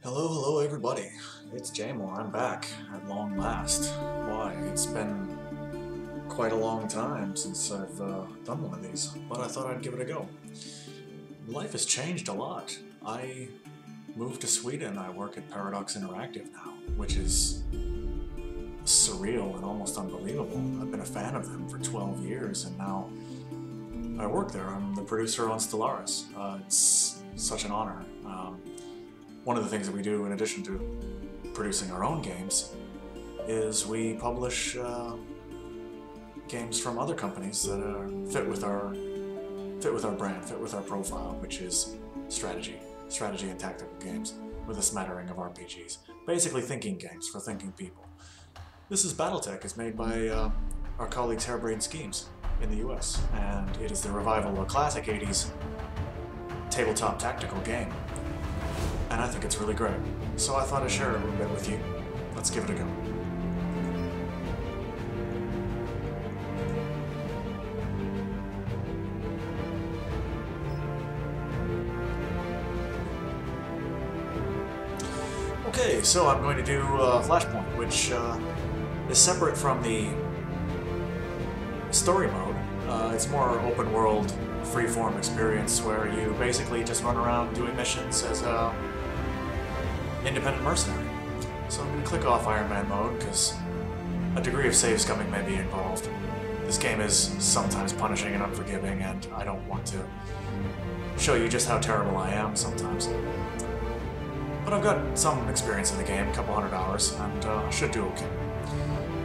Hello everybody. It's Jamor. I'm back at long last. Why? It's been quite a long time since I've done one of these, but I thought I'd give it a go. Life has changed a lot. I moved to Sweden. I work at Paradox Interactive now, which is surreal and almost unbelievable. I've been a fan of them for 12 years, and now I work there. I'm the producer on Stellaris. It's such an honor. One of the things that we do, in addition to producing our own games, is we publish games from other companies that fit with our brand, fit with our profile, which is strategy and tactical games with a smattering of RPGs. Basically thinking games for thinking people. This is BattleTech. It's made by our colleagues Harebrained Schemes in the US, and it is the revival of a classic 80s tabletop tactical game. And I think it's really great. So I thought I'd share it a little bit with you. Let's give it a go. Okay, so I'm going to do Flashpoint, which is separate from the story mode. It's more open world, free-form experience where you basically just run around doing missions as a independent mercenary. So I'm going to click off Iron Man mode because a degree of save scumming may be involved. This game is sometimes punishing and unforgiving, and I don't want to show you just how terrible I am sometimes. But I've got some experience in the game, a couple hundred hours, and I should do okay.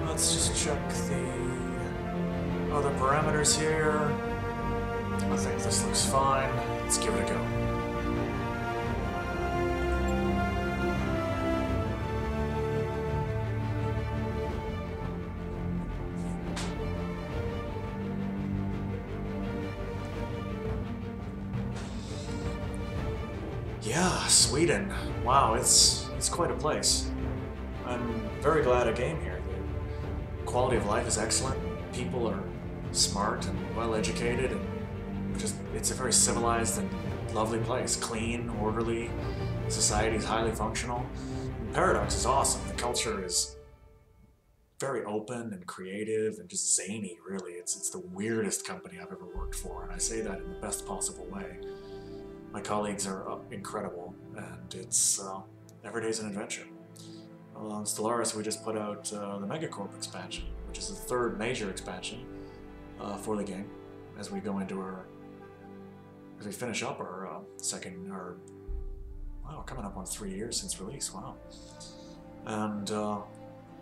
Let's just check the other parameters here. I think this looks fine. Let's give it a go. Yeah, Sweden. Wow, it's quite a place. I'm very glad I came here. The quality of life is excellent. People are smart and well educated, and it's a very civilized and lovely place. Clean, orderly, society is highly functional. And Paradox is awesome. The culture is very open and creative and just zany, really. It's the weirdest company I've ever worked for, and I say that in the best possible way. My colleagues are incredible, and it's every day's an adventure. On Stellaris, we just put out the Megacorp expansion, which is the third major expansion for the game, as we go into as we finish up our wow, coming up on 3 years since release, wow. And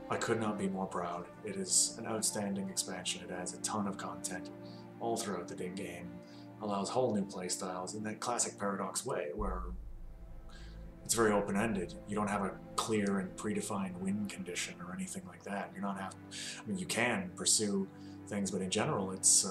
I could not be more proud. It is an outstanding expansion. It adds a ton of content all throughout the game. Allows whole new playstyles in that classic Paradox way, where it's very open-ended. You don't have a clear and predefined win condition or anything like that. You're not I mean, you can pursue things, but in general, it's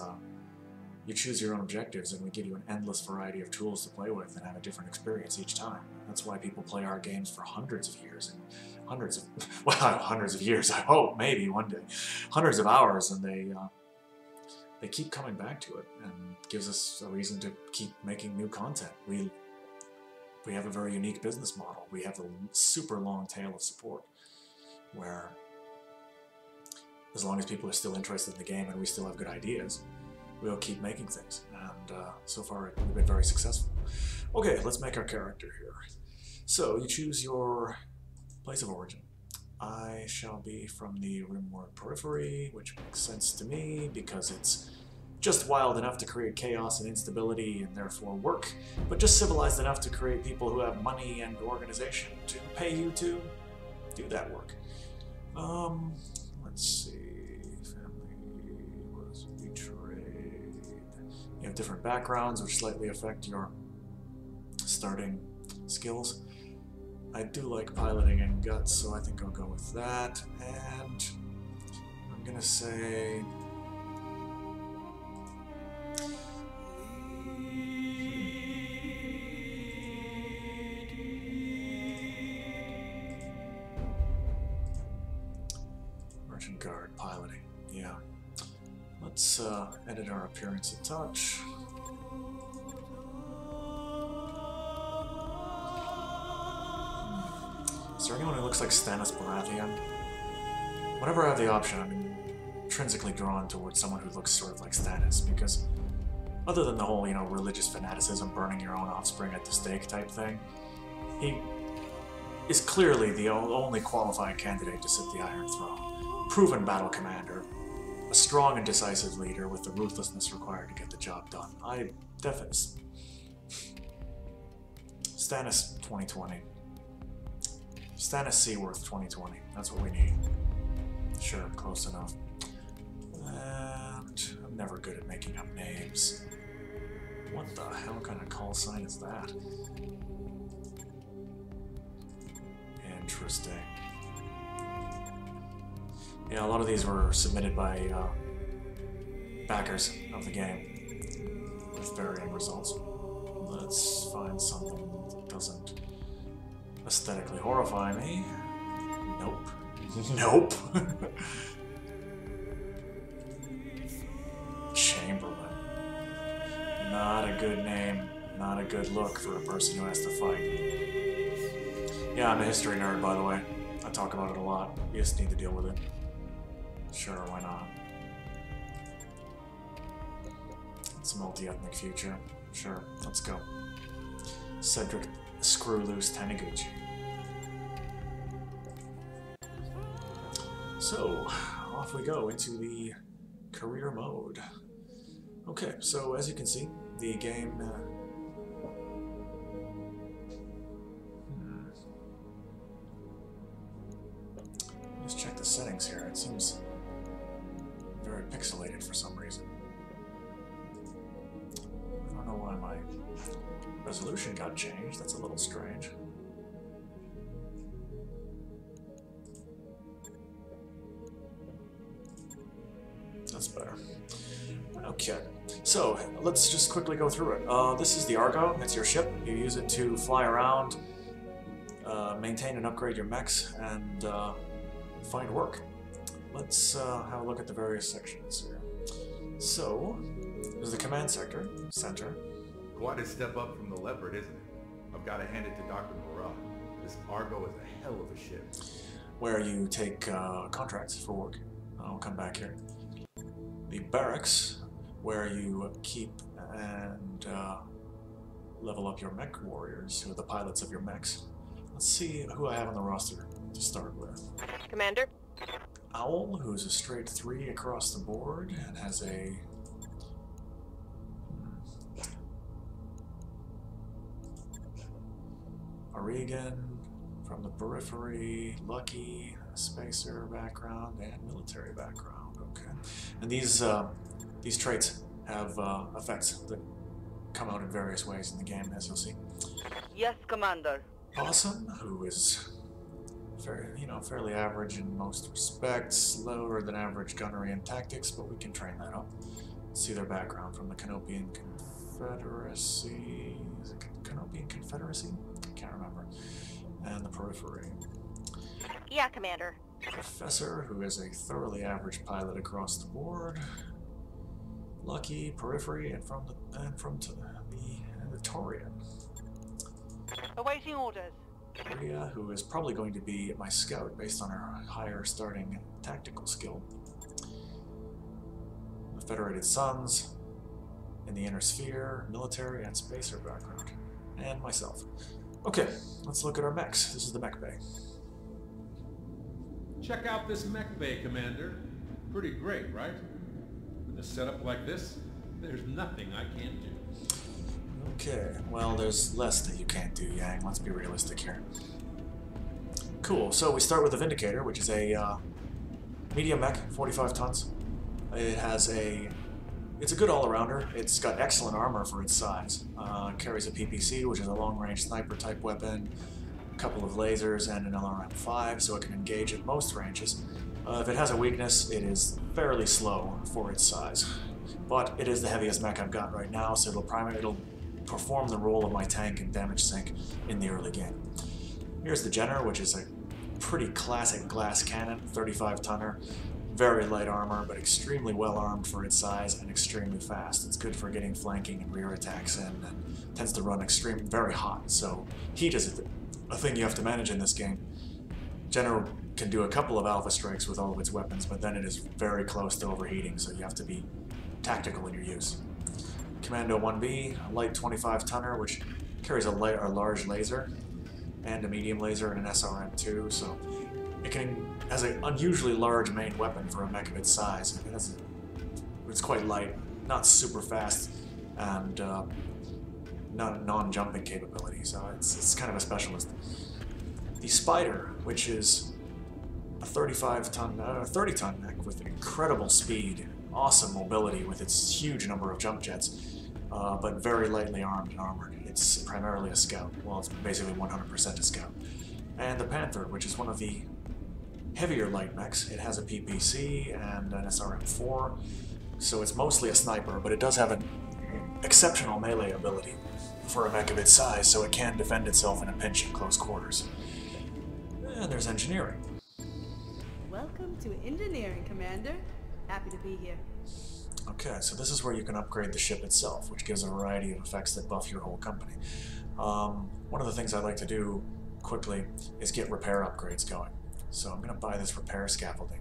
you choose your own objectives, and we give you an endless variety of tools to play with and have a different experience each time. That's why people play our games for hundreds of years and hundreds of years. I hope maybe one day, hundreds of hours, and they keep coming back to it, and gives us a reason to keep making new content. We have a very unique business model. We have a super long tail of support, where as long as people are still interested in the game and we still have good ideas, we'll keep making things. And so far, we've been very successful. Okay, let's make our character here. So you choose your place of origin. I shall be from the Rimworld periphery, which makes sense to me because it's just wild enough to create chaos and instability and therefore work, but just civilized enough to create people who have money and organization to pay you to do that work. Let's see. Family was betrayed. You have different backgrounds which slightly affect your starting skills. I do like piloting and guts, so I think I'll go with that. And I'm gonna say Merchant Guard piloting. Yeah. Let's edit our appearance a touch. there anyone who looks like Stannis Baratheon? Whenever I have the option, I'm intrinsically drawn towards someone who looks sort of like Stannis, because other than the whole, you know, religious fanaticism, burning your own offspring at the stake type thing, he is clearly the only qualified candidate to sit the Iron Throne. Proven battle commander, a strong and decisive leader with the ruthlessness required to get the job done. I definitely... Stannis 2020. Stannis Seaworth 2020. That's what we need. Sure, close enough. And I'm never good at making up names. What the hell kind of call sign is that? Interesting. Yeah, a lot of these were submitted by backers of the game with varying results. Let's find something that doesn't aesthetically horrify me. Nope. Nope. Chamberlain. Not a good name, not a good look for a person who has to fight. Yeah, I'm a history nerd, by the way. I talk about it a lot. You just need to deal with it. Sure, why not? It's a multi-ethnic future. Sure, let's go. Cedric Screwloose Taniguchi. So, off we go into the career mode. Okay, so as you can see, the game... Let's check the settings here. It seems very pixelated for some reason. I don't know why my resolution got changed. That's a little strange. That's better. Okay, so let's just quickly go through it. This is the Argo. It's your ship. You use it to fly around, maintain and upgrade your mechs, and find work. Let's have a look at the various sections here. So, there's the command center. Quite a step up from the Leopard, isn't it? I've got to hand it to Dr. Murad. This Argo is a hell of a ship. Where you take contracts for work. I'll come back here. The barracks, where you keep and level up your mech warriors, who are the pilots of your mechs. Let's see who I have on the roster to start with. Commander? Owl, who's a straight 3 across the board, and has a... Oregon, from the periphery, Lucky, spacer background, and military background. Okay, and these traits have effects that come out in various ways in the game, as you'll see. Yes, Commander. Awesome, who is fairly average in most respects, lower than average gunnery and tactics, but we can train that up. See their background from the Canopian Confederacy. Is it Canopian Confederacy? I can't remember. And the periphery. Yeah, Commander. Professor, who is a thoroughly average pilot across the board. Lucky, periphery, and from the Torian. Awaiting orders. Maria, who is probably going to be my scout based on her higher starting tactical skill. The Federated Sons, in the Inner Sphere, military and spacer background. And myself. Okay, let's look at our mechs. This is the mech bay. Check out this mech bay, Commander. Pretty great, right? With a setup like this, there's nothing I can't do. Okay, well, there's less that you can't do, Yang. Let's be realistic here. Cool, so we start with the Vindicator, which is a medium mech, 45 tons. It's a good all-arounder. It's got excellent armor for its size. Carries a PPC, which is a long-range sniper-type weapon, a couple of lasers, and an LRM-5, so it can engage at most ranges. If it has a weakness, it is fairly slow for its size. But it is the heaviest mech I've got right now, so it'll perform the role of my tank and damage sink in the early game. Here's the Jenner, which is a pretty classic glass cannon, 35-tonner. Very light armor, but extremely well armed for its size and extremely fast. It's good for getting flanking and rear attacks in, and tends to run very hot, so heat is a thing you have to manage in this game. Jenner can do a couple of alpha strikes with all of its weapons, but then it is very close to overheating, so you have to be tactical in your use. Commando 1B, a light 25-tonner, which carries a large laser and a medium laser and an SRM-2, so it has an unusually large main weapon for a mech of its size. It's quite light, not super fast, and not non-jumping capability, so it's kind of a specialist. The Spider, which is a 30-ton mech with incredible speed, awesome mobility with its huge number of jump jets, but very lightly armed and armored. It's primarily a scout. Well, it's basically 100% a scout. And the Panther, which is one of the heavier light mechs. It has a PPC and an SRM-4, so it's mostly a sniper, but it does have an exceptional melee ability for a mech of its size, so it can defend itself in a pinch in close quarters. And there's engineering. Welcome to engineering, Commander. Happy to be here. Okay, so this is where you can upgrade the ship itself, which gives a variety of effects that buff your whole company. One of the things I'd like to do quickly is get repair upgrades going. So I'm going to buy this repair scaffolding.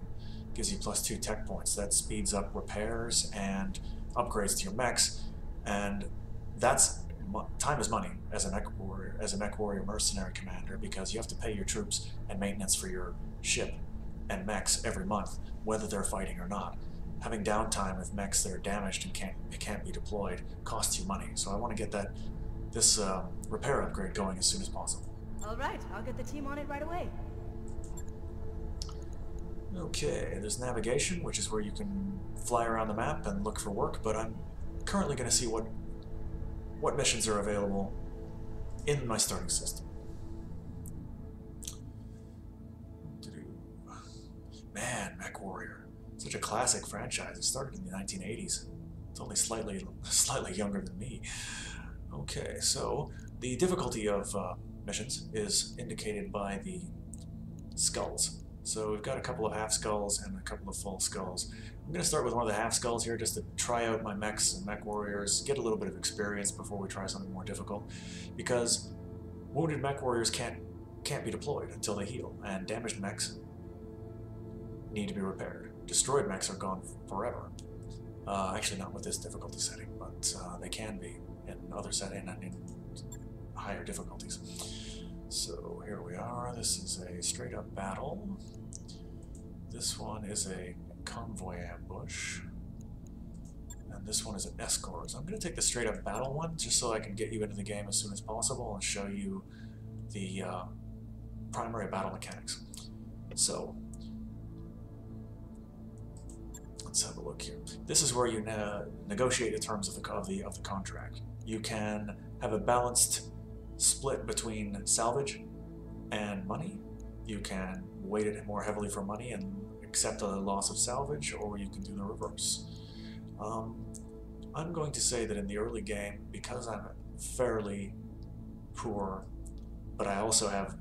Gives you +2 tech points. That speeds up repairs and upgrades to your mechs, and that's time is money as a mech warrior mercenary commander, because you have to pay your troops and maintenance for your ship and mechs every month, whether they're fighting or not. Having downtime with mechs that are damaged and can't be deployed costs you money. So I want to get this repair upgrade going as soon as possible. All right, I'll get the team on it right away. Okay, there's navigation, which is where you can fly around the map and look for work, but I'm currently going to see what missions are available in my starting system. Man, Mech Warrior. Such a classic franchise. It started in the 1980s. It's only slightly younger than me. Okay, so the difficulty of missions is indicated by the skulls. So we've got a couple of half skulls and a couple of full skulls. I'm going to start with one of the half skulls here just to try out my mechs and mech warriors, get a little bit of experience before we try something more difficult, because wounded mech warriors can't be deployed until they heal, and damaged mechs need to be repaired. Destroyed mechs are gone forever. Actually not with this difficulty setting, but they can be in other settings and in higher difficulties. So here we are. This is a straight up battle. This one is a convoy ambush. And this one is an escort. So I'm going to take the straight up battle one just so I can get you into the game as soon as possible and show you the primary battle mechanics. So let's have a look here. This is where you negotiate the terms of the contract. You can have a balanced split between salvage and money. You can weight it more heavily for money and accept a loss of salvage, or you can do the reverse. I'm going to say that in the early game, because I'm fairly poor, but I also have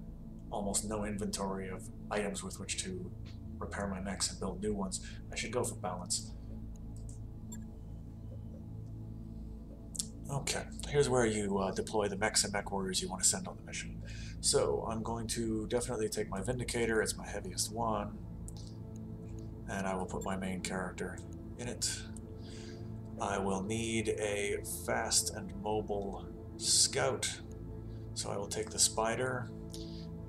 almost no inventory of items with which to repair my mechs and build new ones, I should go for balance. Okay, here's where you deploy the mechs and mech warriors you want to send on the mission. So I'm going to definitely take my Vindicator, it's my heaviest one, and I will put my main character in it. I will need a fast and mobile scout, so I will take the Spider,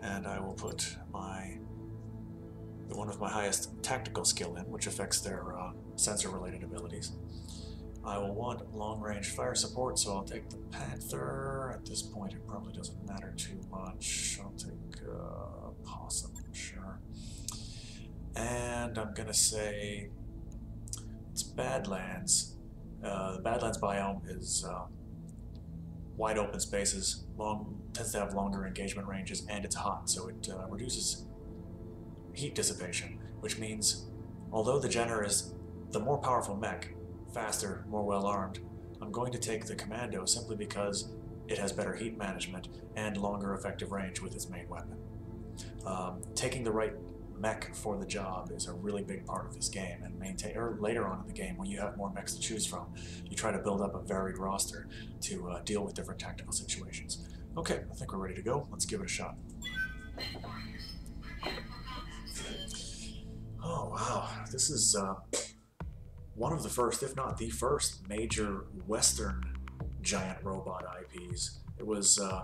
and I will put the one with my highest tactical skill in, which affects their sensor-related abilities. I will want long-range fire support, so I'll take the Panther. At this point, it probably doesn't matter too much. I'll take Possum, sure. And I'm gonna say it's Badlands. The Badlands biome is wide open spaces, tends to have longer engagement ranges, and it's hot, so it reduces heat dissipation, which means although the Jenner is the more powerful mech, faster, more well-armed, I'm going to take the Commando simply because it has better heat management and longer effective range with its main weapon. Taking the right mech for the job is a really big part of this game, and later on in the game, when you have more mechs to choose from, you try to build up a varied roster to deal with different tactical situations. Okay, I think we're ready to go. Let's give it a shot. Oh wow, this is one of the first, if not the first, major Western giant robot IPs. It was, I'm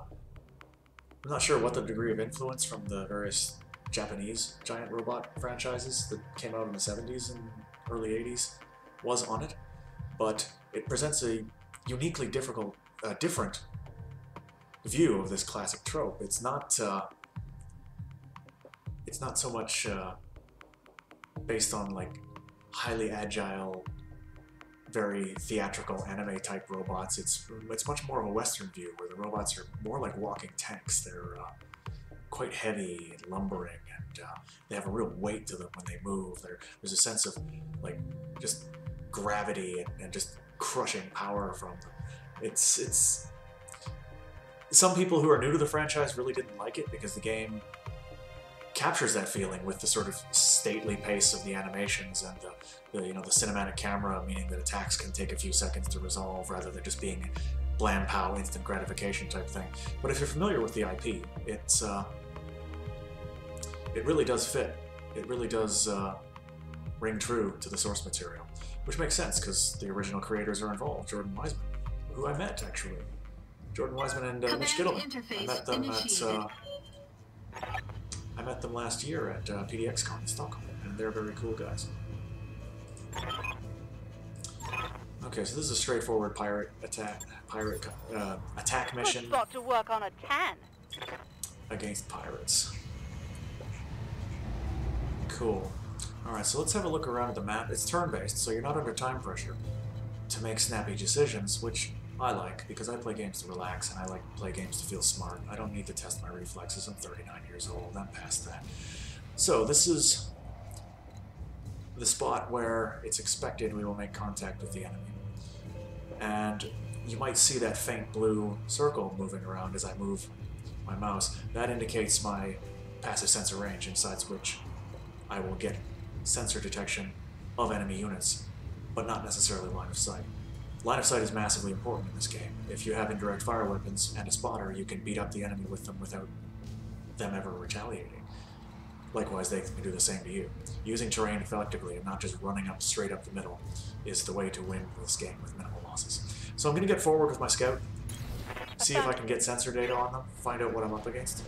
not sure what the degree of influence from the various Japanese giant robot franchises that came out in the 70s and early 80s was on it, but it presents a uniquely different view of this classic trope. It's not so much based on like highly agile, very theatrical anime type robots. It's much more of a Western view where the robots are more like walking tanks. They're quite heavy and lumbering, and they have a real weight to them when they move. There's a sense of like just gravity and just crushing power from them. It's some people who are new to the franchise really didn't like it because the game captures that feeling with the sort of stately pace of the animations and the cinematic camera, meaning that attacks can take a few seconds to resolve rather than just being bland pow, instant gratification type thing. But if you're familiar with the IP, it really does fit. It really does ring true to the source material, which makes sense because the original creators are involved. Jordan Wiseman, who I met actually. Jordan Wiseman and Mitch Gittleman. I met them last year at PDXCon in Stockholm, and they're very cool guys. Okay, so this is a straightforward pirate attack mission. Good spot to work on a tan. Against pirates. Cool. Alright, so let's have a look around at the map. It's turn-based, so you're not under time pressure to make snappy decisions, which I like, because I play games to relax, and I like to play games to feel smart. I don't need to test my reflexes. I'm 39 years old. I'm past that. So this is the spot where it's expected we will make contact with the enemy. And you might see that faint blue circle moving around as I move my mouse. That indicates my passive sensor range, inside which I will get sensor detection of enemy units, but not necessarily line of sight. Line of sight is massively important in this game. If you have indirect fire weapons and a spotter, you can beat up the enemy with them without them ever retaliating. Likewise, they can do the same to you. Using terrain effectively and not just running up straight up the middle is the way to win this game with minimal losses. So I'm going to get forward with my scout, see if I can get sensor data on them, find out what I'm up against.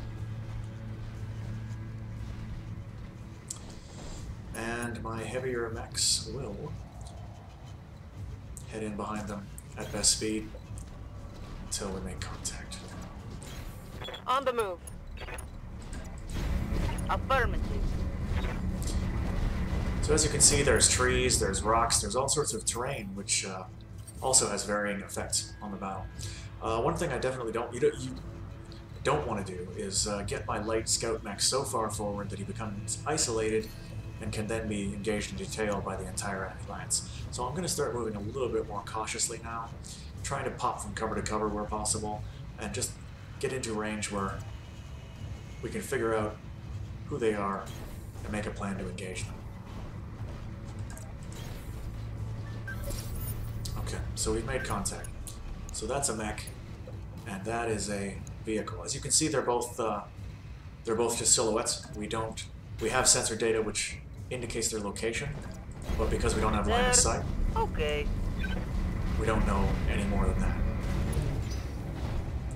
And my heavier mechs will head in behind them at best speed until we make contact. On the move. Affirmative. So as you can see, there's trees, there's rocks, there's all sorts of terrain, which also has varying effects on the battle. One thing I definitely don't want to do is get my light scout mech so far forward that he becomes isolated and can then be engaged in detail by the entire enemy lance. So I'm going to start moving a little bit more cautiously now, trying to pop from cover to cover where possible, and just get into range where we can figure out who they are and make a plan to engage them. Okay, so we've made contact. So that's a mech, and that is a vehicle. As you can see, they're both just silhouettes. We have sensor data which indicates their location, but because we don't have line of sight, Okay. we don't know any more than that.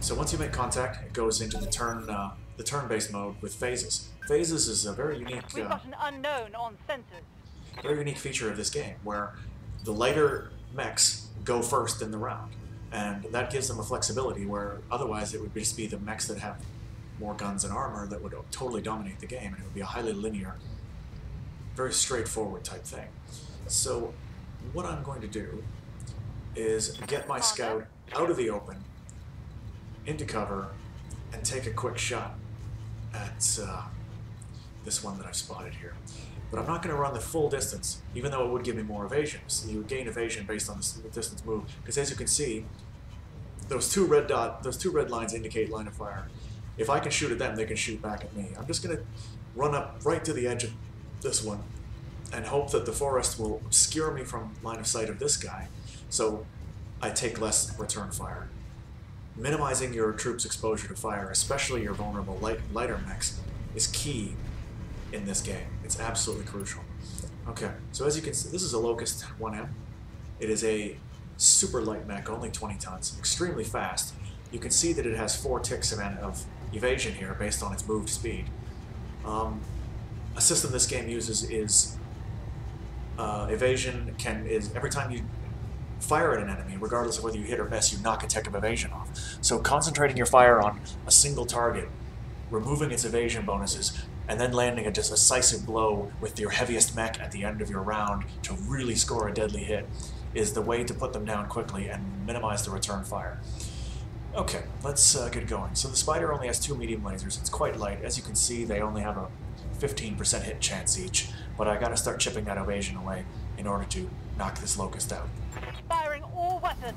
So once you make contact, it goes into the turn-based mode with phases. Phases is a very unique, We've got an unknown on sensors. very unique feature of this game, where the lighter mechs go first in the round, and that gives them a flexibility where otherwise it would just be the mechs that have more guns and armor that would totally dominate the game, and it would be a highly linear, very straightforward type thing. So what I'm going to do is get my scout out of the open, into cover, and take a quick shot at this one that I've spotted here. But I'm not going to run the full distance, even though it would give me more evasion. So you would gain evasion based on the distance moved, because as you can see, those two red lines indicate line of fire. If I can shoot at them, they can shoot back at me. I'm just going to run up right to the edge of this one and hope that the forest will obscure me from line of sight of this guy, so I take less return fire. Minimizing your troops' exposure to fire, especially your vulnerable lighter mechs, is key in this game. It's absolutely crucial. Okay, so as you can see, this is a Locust 1M. It is a super light mech, only 20 tons, extremely fast. You can see that it has 4 ticks of evasion here based on its moved speed. A system this game uses is evasion is every time you fire at an enemy, regardless of whether you hit or miss, you knock a tick of evasion off. So concentrating your fire on a single target, removing its evasion bonuses, and then landing a decisive blow with your heaviest mech at the end of your round to really score a deadly hit is the way to put them down quickly and minimize the return fire. Okay, let's get going. So the Spider only has 2 medium lasers. It's quite light. As you can see, they only have a 15% hit chance each, but I gotta start chipping that evasion away in order to knock this Locust out. Firing all weapons.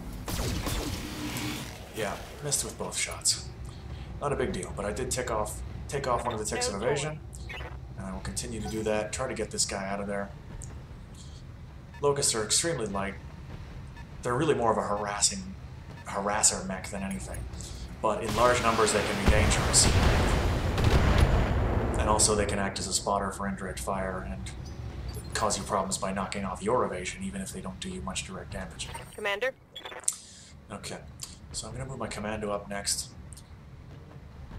Yeah, missed with both shots. Not a big deal, but I did take off one of the ticks of evasion, and I will continue to do that, try to get this guy out of there. Locusts are extremely light. They're really more of a harasser mech than anything, but in large numbers they can be dangerous. And also they can act as a spotter for indirect fire and cause you problems by knocking off your evasion, even if they don't do you much direct damage. Commander? Okay, so I'm going to move my commando up next.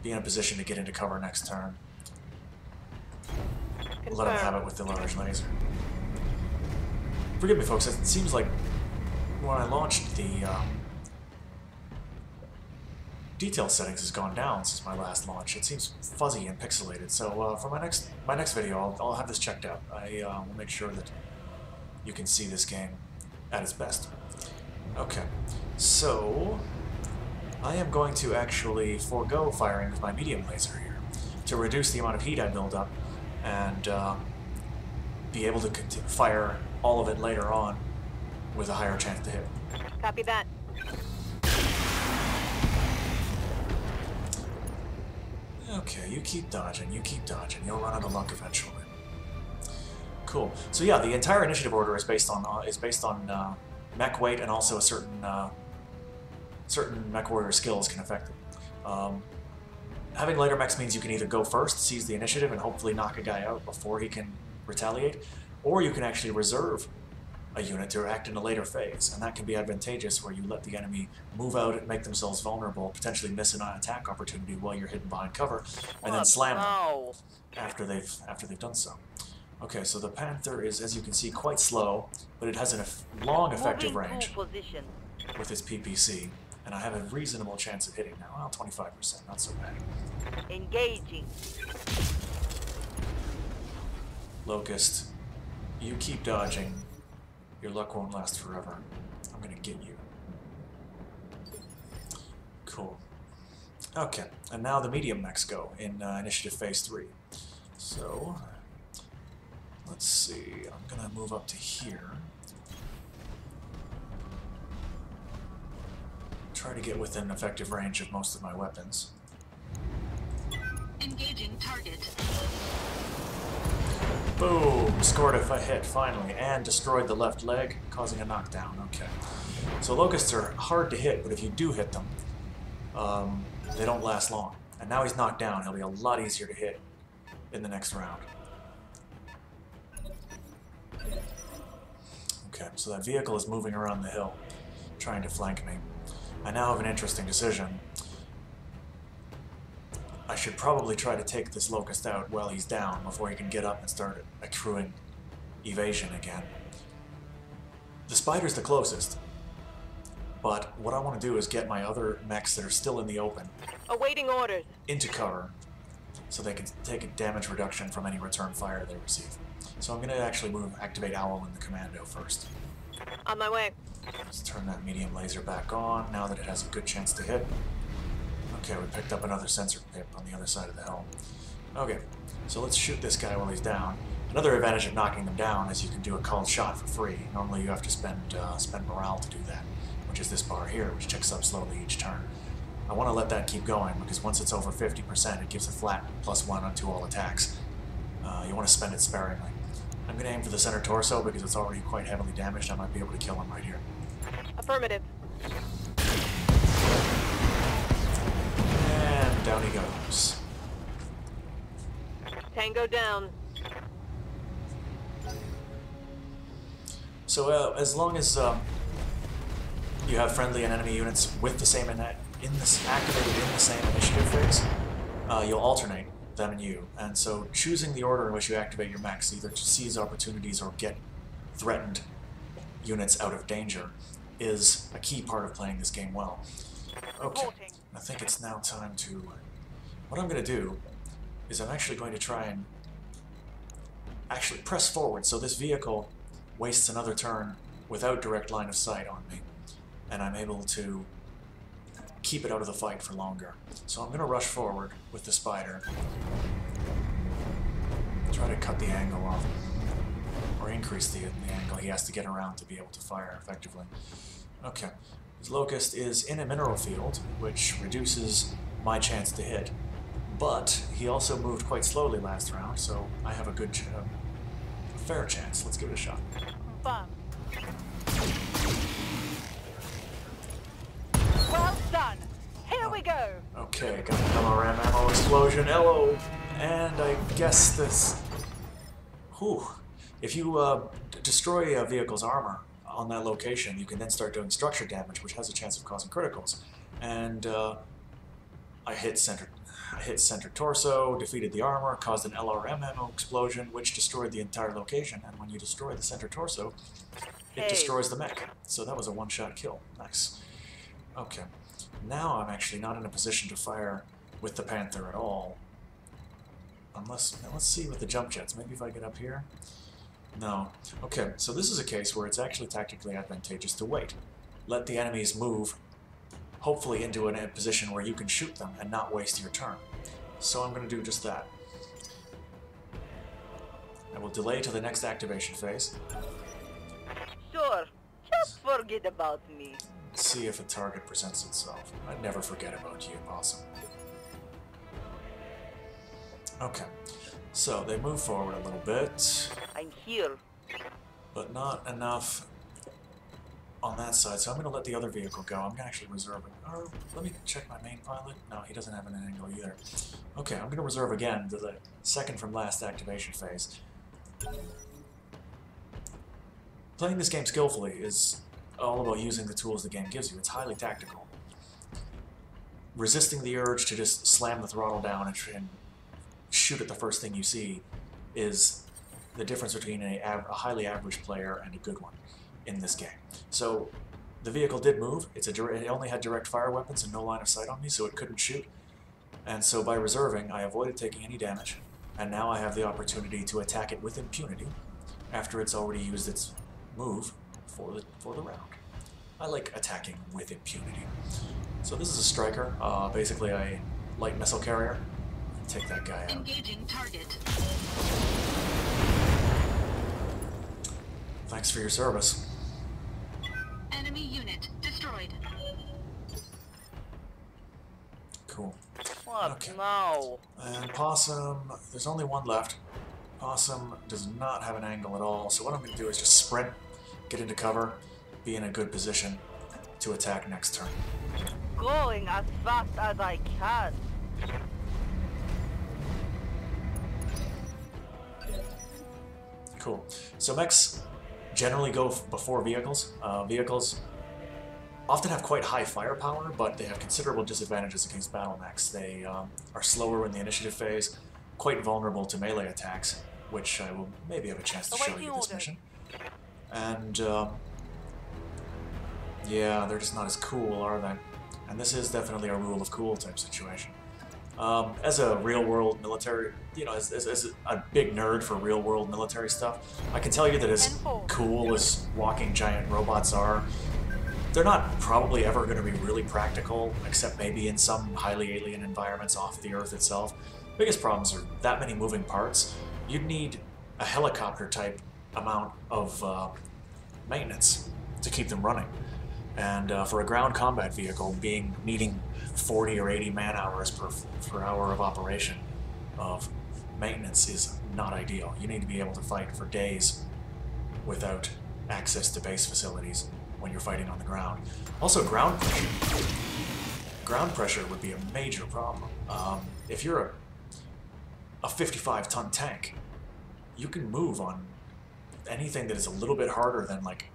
Be in a position to get into cover next turn. Let him have it with the large laser. Forgive me, folks, it seems like when I launched the detail settings has gone down since my last launch. It seems fuzzy and pixelated. So for my next video, I'll have this checked out. I will make sure that you can see this game at its best. Okay, so I am going to actually forego firing with my medium laser here to reduce the amount of heat I build up and be able to fire all of it later on with a higher chance to hit. Copy that. Okay, you keep dodging, you'll run out of luck eventually. Cool. So yeah, the entire initiative order is based on mech weight, and also a certain mech warrior skills can affect it. Having lighter mechs means you can either go first, seize the initiative, and hopefully knock a guy out before he can retaliate, or you can actually reserve a unit to act in a later phase, and that can be advantageous where you let the enemy move out and make themselves vulnerable, potentially miss an attack opportunity while you're hidden behind cover, and then slam them after they've done so. Okay, so the Panther is, as you can see, quite slow, but it has a long effective range with its PPC, and I have a reasonable chance of hitting now. Well, 25%, not so bad. Engaging. Locust, you keep dodging. Your luck won't last forever. I'm gonna get you. Cool. Okay, and now the medium mechs go in initiative phase 3. So, let's see. I'm gonna move up to here. Try to get within effective range of most of my weapons. Engaging target. Boom! Scored a hit, finally, and destroyed the left leg, causing a knockdown. Okay. So Locusts are hard to hit, but if you do hit them, they don't last long. And now he's knocked down, he'll be a lot easier to hit in the next round. Okay, so that vehicle is moving around the hill, trying to flank me. I now have an interesting decision. I should probably try to take this Locust out while he's down before he can get up and start accruing evasion again. The Spider's the closest, but what I want to do is get my other mechs that are still in the open Awaiting orders. into cover so they can take a damage reduction from any return fire they receive. So I'm going to actually activate Owl in the commando first. On my way. Let's turn that medium laser back on now that it has a good chance to hit. Okay, we picked up another sensor pip on the other side of the hill. Okay, so let's shoot this guy while he's down. Another advantage of knocking them down is you can do a called shot for free. Normally you have to spend morale to do that, which is this bar here, which ticks up slowly each turn. I want to let that keep going, because once it's over 50%, it gives a flat +1 to all attacks. You want to spend it sparingly. I'm going to aim for the center torso, because it's already quite heavily damaged. I might be able to kill him right here. Affirmative. And down he goes. Tango down. So as long as you have friendly and enemy units with the same activated in the same initiative phase, you'll alternate them and you. And so choosing the order in which you activate your mechs, either to seize opportunities or get threatened units out of danger, is a key part of playing this game well. Okay, I think it's now time to... What I'm going to do is I'm actually going to try and actually press forward so this vehicle wastes another turn without direct line of sight on me, and I'm able to keep it out of the fight for longer. So I'm going to rush forward with the spider, try to cut the angle off, or increase the angle he has to get around to be able to fire effectively. Okay, his locust is in a mineral field, which reduces my chance to hit, but he also moved quite slowly last round, so I have a good, fair chance. Let's give it a shot. Bum. Well done. Here we go. Okay, got an LRM ammo explosion. Hello, and I guess this. Whew. If you destroy a vehicle's armor on that location, you can then start doing structure damage, which has a chance of causing criticals. And I hit center torso, defeated the armor, caused an LRM ammo explosion, which destroyed the entire location. And when you destroy the center torso, it destroys the mech. So that was a one-shot kill. Nice. Okay. Now I'm actually not in a position to fire with the Panther at all. Unless, let's see with the jump jets. Maybe if I get up here? No. Okay, so this is a case where it's actually tactically advantageous to wait. Let the enemies move, hopefully into a position where you can shoot them and not waste your turn. So I'm going to do just that. I will delay to the next activation phase. Sure. Just forget about me. See if a target presents itself. I'd never forget about you, Possum. Okay, so they move forward a little bit. I'm here. But not enough on that side, so I'm going to let the other vehicle go. I'm going to actually reserve it. Or let me check my main pilot. No, he doesn't have an angle either. Okay, I'm going to reserve again to the second from last activation phase. Playing this game skillfully is all about using the tools the game gives you. It's highly tactical. Resisting the urge to just slam the throttle down and shoot at the first thing you see is the difference between a highly average player and a good one in this game. So the vehicle did move. It only had direct fire weapons and no line of sight on me, so it couldn't shoot. And so by reserving, I avoided taking any damage, and now I have the opportunity to attack it with impunity after it's already used its move for the round. I like attacking with impunity. So this is a striker, basically a light missile carrier. Take that guy out. Engaging target. Thanks for your service. Enemy unit destroyed. Cool. What Okay. now? And Possum, there's only one left. Possum does not have an angle at all, so what I'm going to do is just sprint, get into cover, be in a good position to attack next turn. Going as fast as I can. Cool. So mechs generally go before vehicles. Vehicles often have quite high firepower, but they have considerable disadvantages against battle mechs. They are slower in the initiative phase, quite vulnerable to melee attacks, which I will maybe have a chance to show you this mission. And yeah, they're just not as cool, are they? And this is definitely a rule of cool type situation. As a real-world military, as a big nerd for real-world military stuff, I can tell you that as cool as walking giant robots are, they're not probably ever going to be really practical, except maybe in some highly alien environments off the Earth itself. Biggest problems are that many moving parts. You'd need a helicopter-type amount of maintenance to keep them running. And for a ground combat vehicle, needing 40 or 80 man-hours per hour of operation of maintenance is not ideal. You need to be able to fight for days without access to base facilities when you're fighting on the ground. Also, ground pressure. Ground pressure would be a major problem. If you're a 55-ton tank, you can move on anything that is a little bit harder than like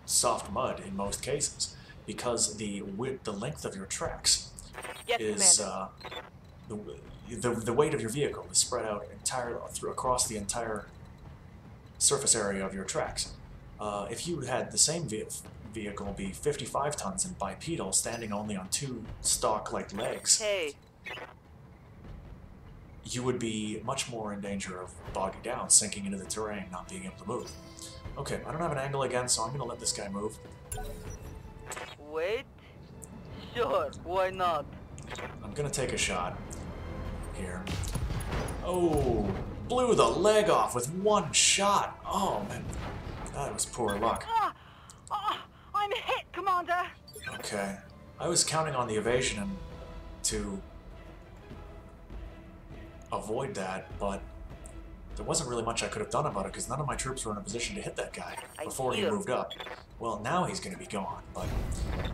soft mud in most cases, because the length of your tracks Yes, is Commander. the weight of your vehicle is spread out entirely across the entire surface area of your tracks. If you had the same vehicle be 55 tons and bipedal, standing only on 2 stock-like legs, Hey, you would be much more in danger of bogging down, sinking into the terrain, not being able to move. Okay, I don't have an angle again, so I'm going to let this guy move. wait. Sure, why not? I'm going to take a shot here. Oh, blew the leg off with 1 shot. Oh, man, that was poor luck. I'm hit, Commander. Okay, I was counting on the evasion and to avoid that, but there wasn't really much I could have done about it because none of my troops were in a position to hit that guy before he moved up. Well, now he's going to be gone, but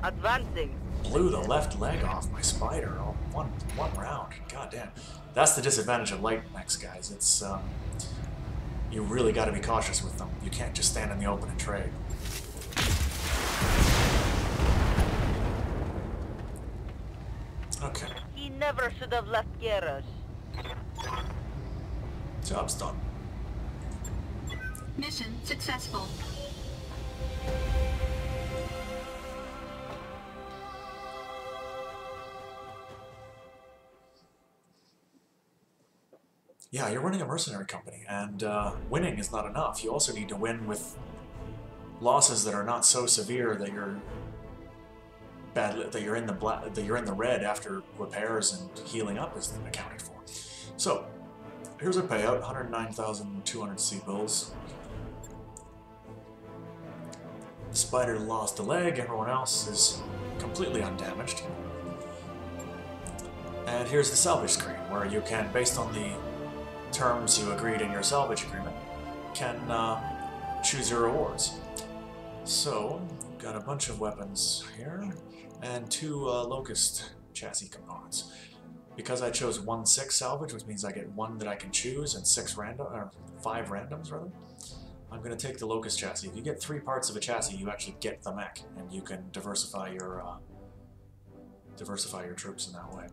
Advancing. blew the left leg off my spider. Oh, one round. God damn. That's the disadvantage of light mechs, guys. It's you really got to be cautious with them. You can't just stand in the open and trade. Okay. He never should have left Garage. Job's done. Mission successful. Yeah, you're running a mercenary company, and winning is not enough. You also need to win with losses that are not so severe that you're in the red after repairs and healing up is accounted for. So, here's our payout: 109,200 C-bills. Spider lost a leg. Everyone else is completely undamaged. And here's the salvage screen, where you can, based on the terms you agreed in your salvage agreement, can choose your rewards. So, got a bunch of weapons here, and 2 Locust chassis components. Because I chose 1/6 salvage, which means I get 1 that I can choose and 5 randoms rather. I'm going to take the Locust chassis. If you get 3 parts of a chassis, you actually get the mech, and you can diversify your troops in that way.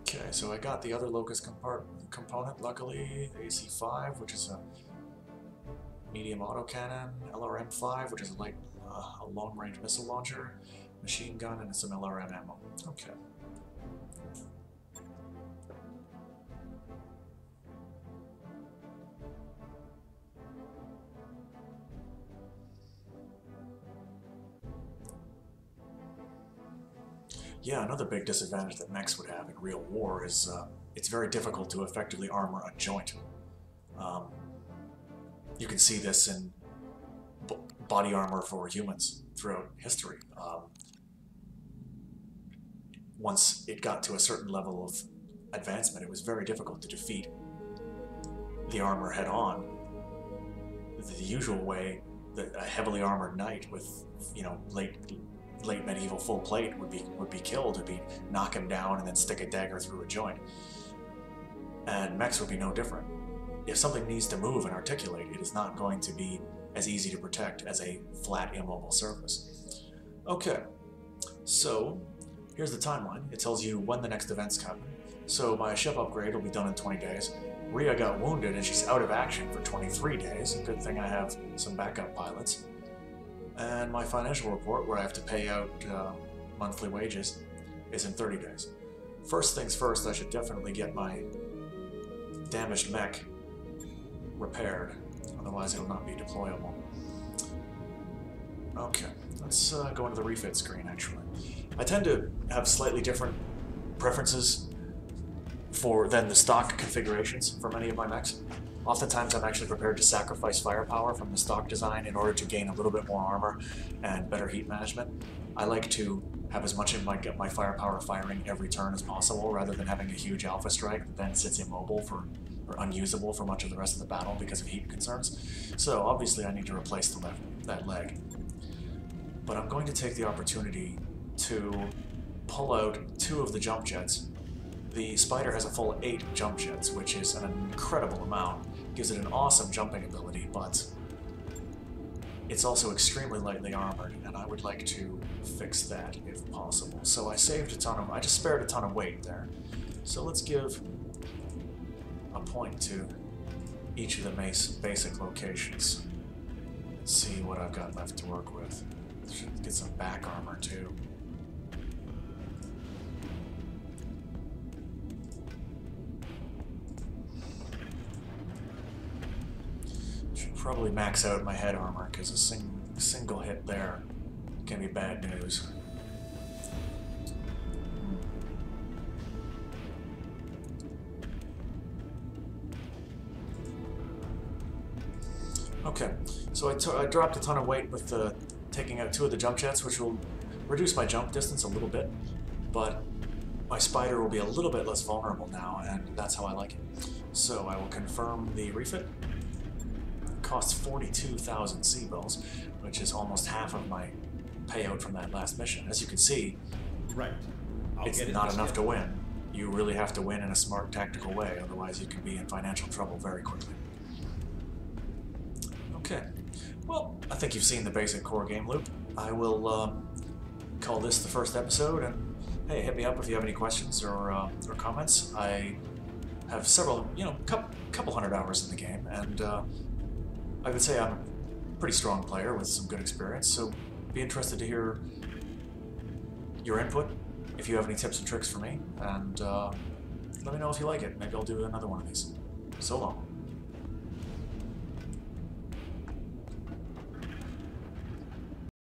Okay, so I got the other Locust component, luckily, AC-5, which is a medium autocannon, LRM-5, which is a long-range missile launcher, machine gun, and some LRM ammo. Okay. Yeah, another big disadvantage that mechs would have in real war is it's very difficult to effectively armor a joint. You can see this in body armor for humans throughout history. Once it got to a certain level of advancement, it was very difficult to defeat the armor head-on. The usual way that a heavily armored knight with, you know, late medieval full plate would be killed. Would be knock him down and then stick a dagger through a joint. And mechs would be no different. If something needs to move and articulate, it is not going to be as easy to protect as a flat, immobile surface. Okay, so here's the timeline. It tells you when the next events happen. So my ship upgrade will be done in 20 days. Rhea got wounded and she's out of action for 23 days. A good thing I have some backup pilots. And my financial report, where I have to pay out monthly wages, is in 30 days. First things first, I should definitely get my damaged mech repaired, otherwise it'll not be deployable. Okay, let's go into the refit screen, actually. I tend to have slightly different preferences than the stock configurations for many of my mechs. Oftentimes I'm actually prepared to sacrifice firepower from the stock design in order to gain a little bit more armor and better heat management. I like to have as much of my firepower firing every turn as possible, rather than having a huge alpha strike that then sits immobile or unusable for much of the rest of the battle because of heat concerns. So obviously I need to replace that leg. But I'm going to take the opportunity to pull out 2 of the jump jets The Spider has a full 8 jump jets, which is an incredible amount. Gives it an awesome jumping ability, but it's also extremely lightly armored, and I would like to fix that if possible. So I just spared a ton of weight there. So let's give a point to each of the basic locations. Let's see what I've got left to work with. Should get some back armor too. Should probably max out my head armor, because a single hit there can be bad news. Okay, so I dropped a ton of weight with taking out 2 of the jump jets, which will reduce my jump distance a little bit, but my Spider will be a little bit less vulnerable now, and that's how I like it. So I will confirm the refit. It costs 42,000 C-bills, which is almost half of my payout from that last mission. As you can see, Right. it's not enough to win. You really have to win in a smart, tactical way, otherwise you can be in financial trouble very quickly. Okay, well, I think you've seen the basic core game loop. I will call this the first episode, and hey, hit me up if you have any questions or comments. I have several, couple hundred hours in the game, and I would say I'm a pretty strong player with some good experience, so be interested to hear your input, if you have any tips and tricks for me, and let me know if you like it. Maybe I'll do another one of these. So long.